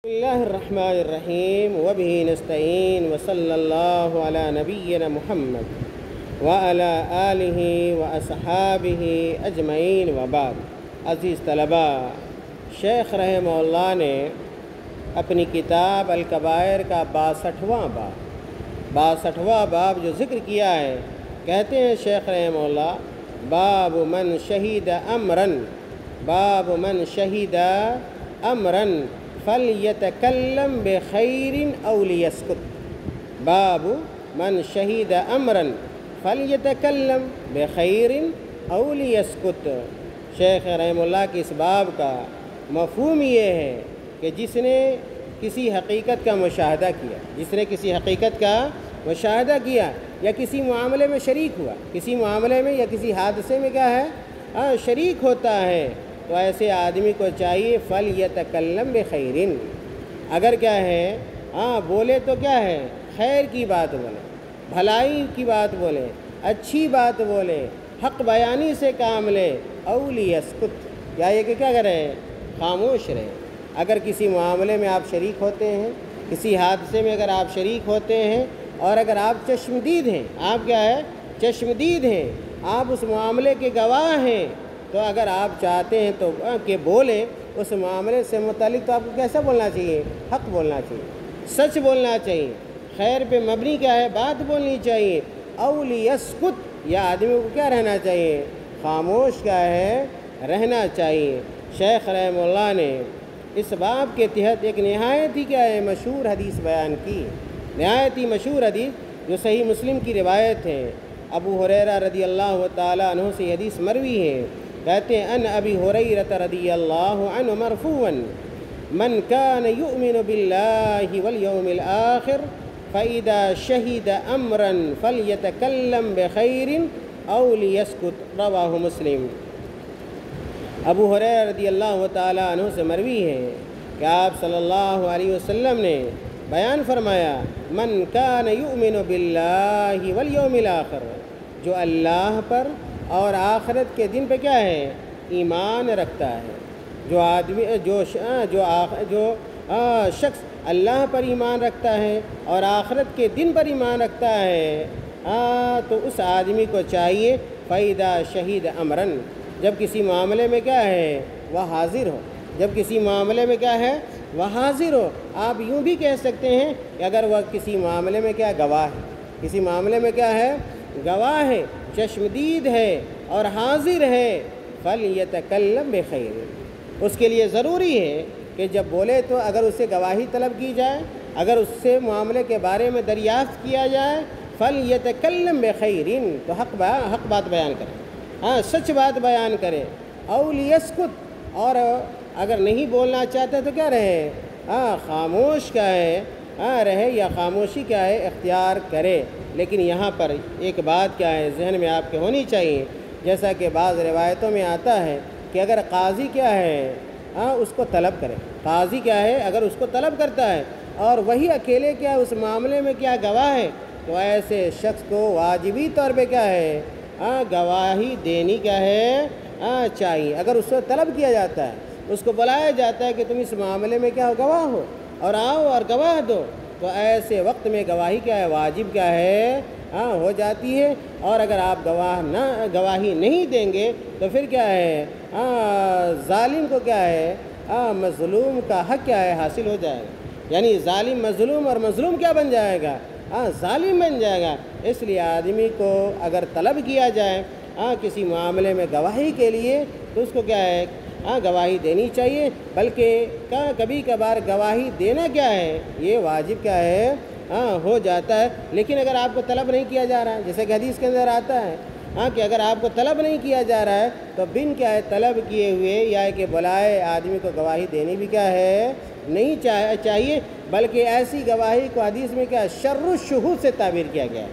بسم اللہ الرحمن الرحیم وبہ نستعین وصلی اللہ علی نبینا محمد وعلی آلہ واصحابہ اجمعین وبعد۔ عزیز طلبہ، شیخ رحمہ اللہ نے اپنی کتاب الکبائر کا 62واں باب جو ذکر کیا ہے، کہتے ہیں شیخ رحمہ اللہ باب من شہید امرن فَلْيَتَكَلَّمْ بِخَيْرٍ أَوْ لِيَسْكُتْ۔ باب من شہید امرن فَلْيَتَكَلَّمْ بِخَيْرٍ أَوْ لِيَسْكُتْ۔ شیخ رحمہ اللہ کے اس باب کا مفہوم یہ ہے کہ جس نے کسی حقیقت کا مشاہدہ کیا یا کسی معاملے میں شریک ہوا، کسی معاملے میں یا کسی حادثے میں کیا ہے شریک ہوتا ہے، تو ایسے آدمی کو چاہیے فَلْيَتَكَلَّمْ بِخَيْرٍ، اگر کیا ہے بولے تو کیا ہے خیر کی بات بولے، بھلائی کی بات بولے، اچھی بات بولے، حق بیانی سے کام لے، أَوْ لِيَسْكُتْ، یا یہ کہ کیا کرے خاموش رہے۔ اگر کسی معاملے میں آپ شریک ہوتے ہیں، کسی حادثے میں اگر آپ شریک ہوتے ہیں اور اگر آپ چشمدید ہیں، آپ کیا ہے چشمدید ہیں، آپ اس معاملے کے گواہ ہیں، تو اگر آپ چاہتے ہیں تو کہ بولیں اس معاملے سے متعلق، تو آپ کو کیسا بولنا چاہیے؟ حق بولنا چاہیے، سچ بولنا چاہیے، خیر پہ مبنی کیا ہے بات بولنی چاہیے۔ أَوْ لِيَسْكُتْ، یا آدمی کو کیا رہنا چاہیے خاموش کیا ہے رہنا چاہیے۔ شیخ رحمہ اللہ نے اس باب کے تحت ایک نہایت ہی کیا ہے مشہور حدیث بیان کی، نہایت ہی مشہور حدیث جو صحیح مسلم کی روایت ہے۔ ابو ہریرہ رضی اللہ تعالیٰ عنہ سے یہ حدیث مروی ہے، کہتے ہیں ان ابی ہریرہ رضی اللہ عنہ مرفوعا من کان یؤمن باللہ والیوم الآخر فإذا شہد امرا فلیتکلم بخیر أو لیسکت، رواہ مسلم۔ ابو ہریرہ رضی اللہ تعالیٰ عنہ سے مروی ہے کہ آپ صلی اللہ علیہ وسلم نے بیان فرمایا من کان یؤمن باللہ والیوم الآخر، جو اللہ پر اور آخرت کے دن پہ کیا ہے ایمان رکھتا ہے، جو شخص اللہ پر ایمان رکھتا ہے اور آخرت کے دن پر ایمان رکھتا ہے، تو اس آدمی کو چاہیے فَإِذَا شَهِدَ أَمْرًا، جب کسی معاملے میں کیا ہے وہ حاضر ہو، جب کسی معاملے میں کیا ہے وہ حاضر ہو۔ آپ یوں بھی کہہ سکتے ہیں کہ اگر وہ کسی معاملے میں کیا گواہ ہے، کسی معاملے میں کیا ہے گواہ ہے، چشمدید ہے اور حاضر ہے، فَلْيَتَكَلَّمْ بِخَيْرٍ، اس کے لیے ضروری ہے کہ جب بولے تو اگر اس سے گواہی طلب کی جائے، اگر اس سے معاملے کے بارے میں دریافت کیا جائے، فَلْيَتَكَلَّمْ بِخَيْرٍ، تو حق بات بیان کرے، سچ بات بیان کرے۔ أَوْ لِيَسْكُتْ، اور اگر نہیں بولنا چاہتے تو کیا رہے خاموش کیا ہے رہے، یا خاموشی کیا ہے اختیار کرے۔ لیکن یہاں پر ایک بات کیا ہے ذہن میں آپ کے ہونی چاہیے، جیسا کہ بعض روایتوں میں آتا ہے کہ اگر قاضی کیا ہے اس کو طلب کرے، قاضی کیا ہے اگر اس کو طلب کرتا ہے اور وہی اکیلے کیا اس معاملے میں کیا گواہ ہے، تو ایسے شخص کو واجبی طور پہ کیا ہے گواہی دینی کیا ہے چاہیے۔ اگر اس سے طلب کیا جاتا ہے، اس کو بلایا جاتا ہے کہ تم اس معاملے میں کیا گواہ ہو اور آؤ اور گواہ دو، تو ایسے وقت میں گواہی کیا ہے واجب کیا ہے ہو جاتی ہے۔ اور اگر آپ گواہی نہیں دیں گے تو پھر کیا ہے ظالم کو کیا ہے مظلوم کا حق کیا ہے حاصل ہو جائے گا، یعنی ظالم مظلوم اور مظلوم کیا بن جائے گا ظالم بن جائے گا۔ اس لیے آدمی کو اگر طلب کیا جائے کسی معاملے میں گواہی کے لیے، تو اس کو کیا ہے گواہی دینی چاہیے، بلکہ کبھی کبھار گواہی دینا کیا ہے یہ واجب کیا ہے ہو جاتا ہے۔ لیکن اگر آپ کو طلب نہیں کیا جا رہا ہے، جیسے کہ حدیث کے اندر آتا ہے کہ اگر آپ کو طلب نہیں کیا جا رہا ہے تو بن کیا ہے طلب کیے ہوئے یا کہ بلائے آدمی کو گواہی دینی بھی کیا ہے نہیں چاہیے، بلکہ ایسی گواہی کو حدیث میں کیا شر الشہود سے تعبیر کیا گیا ہے،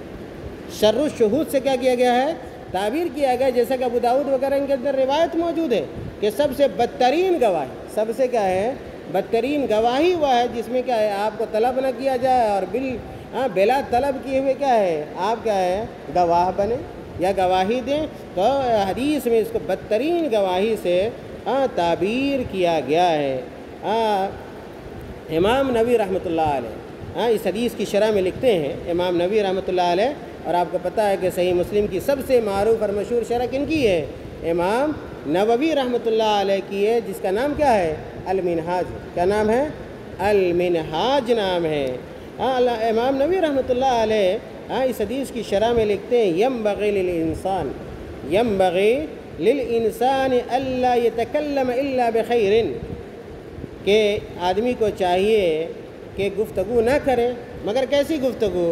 شر الشہود سے کیا کیا گیا ہے تعبیر کیا گیا، جیسا کہ ابو داؤد وغیرہ کے اندر روایت موجود ہے کہ سب سے بدترین گواہی، سب سے کیا ہے بدترین گواہی ہوا ہے جس میں کیا ہے آپ کو طلب نہ کیا جائے اور بلا طلب کیے ہوئے کیا ہے آپ کیا ہے گواہ بنے یا گواہی دیں، تو حدیث میں اس کو بدترین گواہی سے تعبیر کیا گیا ہے۔ امام نووی رحمۃ اللہ علیہ اس حدیث کی شرح میں لکھتے ہیں، امام نووی رحمۃ اللہ علیہ، اور آپ کو پتہ ہے کہ صحیح مسلم کی سب سے معروف اور مشہور شرح کن کی ہے؟ امام نووی رحمۃ اللہ علیہ کی ہے، جس کا نام کیا ہے؟ المنہاج۔ کیا نام ہے؟ المنہاج نام ہے۔ امام نووی رحمۃ اللہ علیہ اس حدیث کی شرح میں لکھتے ہیں، ینبغی للانسان الا یتکلم الا بخیر، کہ آدمی کو چاہیے کہ گفتگو نہ کرے مگر کیسی گفتگو؟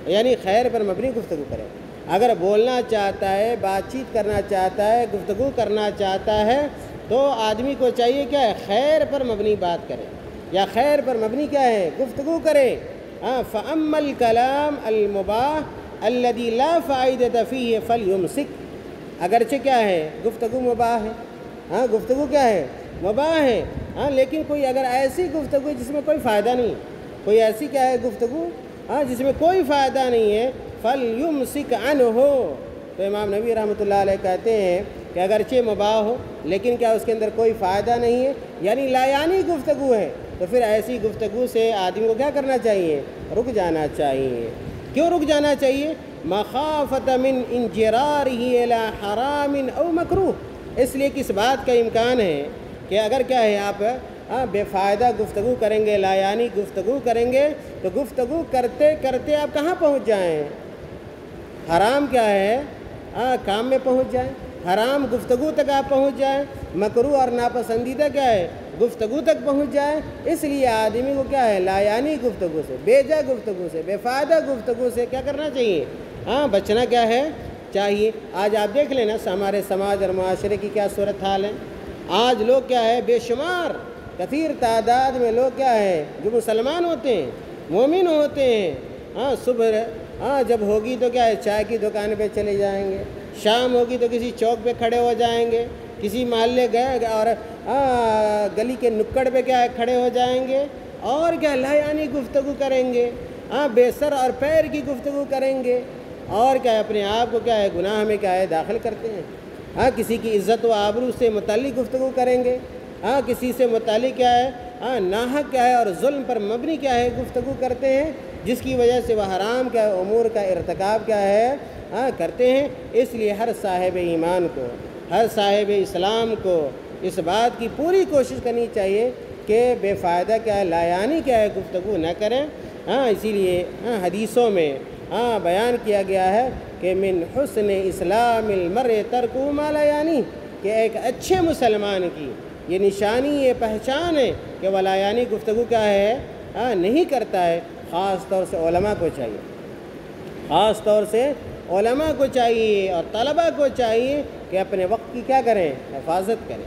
یعنی خیر پر مبنی گفتگو کرے۔ اگر بولنا چاہتا ہے، بات چیت کرنا چاہتا ہے، گفتگو کرنا چاہتا ہے، تو آدمی کو چاہیے کیا ہے؟ خیر پر مبنی بات کرے، یا خیر پر مبنی کیا ہے؟ گفتگو کرے۔ فَأَمَّا الْكَلَامُ الْمُبَاحُ الَّذِي لَا فَائِدَةَ فِيهِ فَلْيُمْسِكْ، اگرچہ کیا ہے؟ گفتگو مباح ہے، گفتگو کیا ہے؟ مباح ہے، لیکن کوئی اگر ایسی گفتگو جس میں کوئی فائدہ نہیں، کوئی ایسی کیا ہے گفتگو جس میں کوئی فائدہ نہیں ہے، فَلْيُمْسِكْ عَنْهُ، تو امام نووی رحمۃ اللہ علیہ کہتے ہیں کہ اگرچہ مباح ہو لیکن کیا اس کے اندر کوئی فائدہ نہیں ہے، یعنی لا یعنی گفتگو ہے، تو پھر ایسی گفتگو سے آدمی کو کیا کرنا چاہیے؟ رک جانا چاہیے۔ کیوں رک جانا چاہیے؟ مخافۃ من انجرارہ الی حرام او مکروہ، اس لیے کہ اس بات کا امکان ہے کہ اگر کیا ہے آپ بے فائدہ گفتگو کریں گے، لا یعنی گفتگو کریں گے، تو گفتگو کرتے کرتے آپ کہاں پہنچ جائیں؟ حرام کیا ہے؟ کام میں پہنچ جائیں، حرام گفتگو تک آپ پہنچ جائیں، مکروہ اور ناپسندیدہ کیا ہے؟ گفتگو تک پہنچ جائیں۔ اس لیے آدمی کو کیا ہے؟ لا یعنی گفتگو سے، بے جا گفتگو سے، بے فائدہ گفتگو سے کیا کرنا چاہیے؟ بچنا کیا ہے؟ چاہیے۔ آج آپ دیکھ لیں نا ہمارے سماج اور معاشرے کی کیا صورتحال ہے۔ آج لوگ کیا ہے؟ بے شمار کثیر تعداد میں لوگ کیا ہے؟ جو مسلمان ہوتے ہیں، مومن ہوتے ہیں، صبح جب ہوگی تو کیا ہے؟ چائے کی دکان پہ چلے جائیں گے، شام ہوگی تو کسی چوک پہ کھڑے ہو جائیں گے، کسی محلے گئے اور گلی کے نکڑ پہ کیا ہے؟ کھڑے ہو جائیں گے، اور کیا لا یعنی گفتگو کریں گے، بے سر اور پیر کی گفتگو کریں گے، اور کیا اپنے آپ کو کیا ہے؟ گناہ میں کیا ہے؟ داخل کرتے ہیں۔ کسی کی عزت و آبرو سے متعلق گفتگو کریں گے، کسی سے متعلق کیا ہے؟ ناحق کیا ہے؟ اور ظلم پر مبنی کیا ہے؟ گفتگو کرتے ہیں، جس کی وجہ سے وہ حرام کا امور کا ارتکاب کیا ہے؟ کرتے ہیں۔ اس لیے ہر صاحب ایمان کو، ہر صاحب اسلام کو اس بات کی پوری کوشش کرنی چاہیے کہ بے فائدہ کیا ہے؟ لا یعنی کیا ہے؟ گفتگو نہ کریں۔ اسی لیے حدیثوں میں بیان کیا گیا ہے کہ من حسن اسلام المرء ترک ما لا یعنی، کہ ایک اچھے مسلمان کی یہ نشانی، یہ پہچان ہے کہ وہ لا یعنی گفتگو کیا ہے؟ نہیں کرتا ہے۔ خاص طور سے علماء کو چاہیے، خاص طور سے علماء کو چاہیے اور طلباء کو چاہیے کہ اپنے وقت کی کیا کریں؟ حفاظت کریں،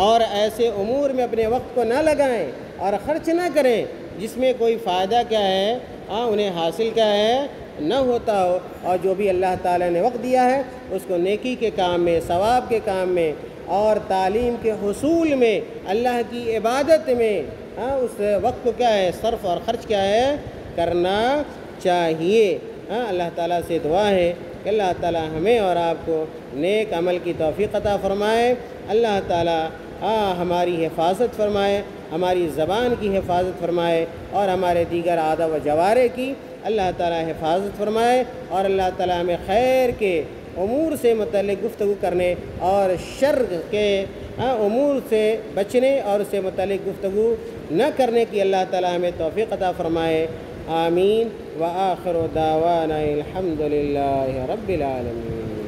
اور ایسے امور میں اپنے وقت کو نہ لگائیں اور خرچ نہ کریں جس میں کوئی فائدہ کیا ہے؟ انہیں حاصل کیا ہے؟ نہ ہوتا ہو، اور جو بھی اللہ تعالیٰ نے وقت دیا ہے اس کو نیکی کے کام میں، ثواب کے کام میں، اور تعلیم کے حصول میں، اللہ کی عبادت میں اس وقت کو کیا ہے؟ صرف اور خرچ کیا ہے؟ کرنا چاہیے۔ اللہ تعالیٰ سے دعا ہے کہ اللہ تعالیٰ ہمیں اور آپ کو نیک عمل کی توفیق عطا فرمائے، اللہ تعالیٰ ہماری حفاظت فرمائے، ہماری زبان کی حفاظت فرمائے، اور ہمارے دیگر اعضاء و جوارح کی اللہ تعالیٰ حفاظت فرمائے، اور اللہ تعالیٰ ہمیں خیر کے امور سے متعلق گفتگو کرنے اور شر کے امور سے بچنے اور اس سے متعلق گفتگو نہ کرنے کی اللہ تعالیٰ ہمیں توفیق عطا فرمائے۔ آمین۔ وآخر دعوانا الحمد للہ رب العالمین۔